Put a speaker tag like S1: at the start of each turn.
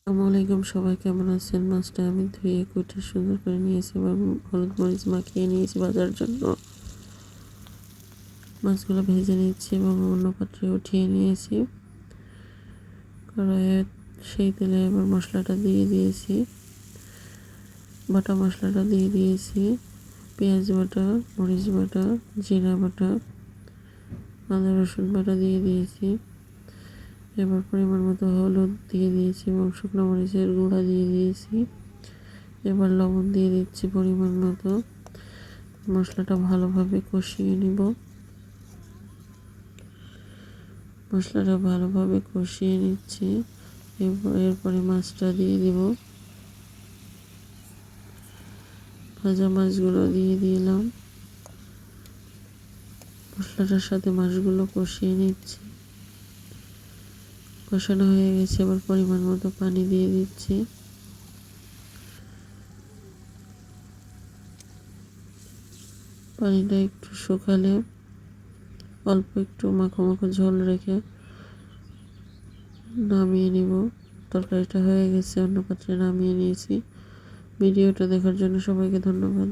S1: আসসালামু আলাইকুম, সবাই কেমন আছেন? মাছটা আমি ধুয়ে কুটে সুন্দর করে নিয়েছি এবং হলুদ মরিচ মাখিয়ে নিয়েছি ভাজার জন্য। মাছগুলো ভেজে নিচ্ছি এবং অন্য পাত্রে উঠিয়ে নিয়েছি। কড়াইয়ে সেই তেলে এবার মশলাটা দিয়ে দিয়েছি, বাটা মশলাটা দিয়ে দিয়েছি, পেঁয়াজ বাটা, মরিচ বাটা, জিরা বাটা, আদা রসুন বাটা দিয়ে দিয়েছি। এবার পরিমাণ মতো হলুদ দিয়ে দিয়েছি এবং শুকনো মরিচের গুঁড়া দিয়ে দিয়েছি। এবার লবণ দিয়ে দিচ্ছি পরিমাণ মতো। মশলাটা ভালোভাবে কষিয়ে নিব। মশলাটা ভালোভাবে কষিয়ে নিচ্ছি। এরপরে মাছটা দিয়ে দিব। ভাজা মাছগুলো দিয়ে দিলাম। মশলাটার সাথে মাছগুলো কষিয়ে নিচ্ছি। কষানো হয়ে গেছে, এবার পরিমাণ মতো পানি দিয়ে দিচ্ছি। পানিটা একটু শুকালে অল্প একটু মাখো মাখো ঝোল রেখে নামিয়ে নিব। তরকারিটা হয়ে গেছে, অন্য পাত্রে নামিয়ে নিয়েছি। ভিডিওটা দেখার জন্য সবাইকে ধন্যবাদ।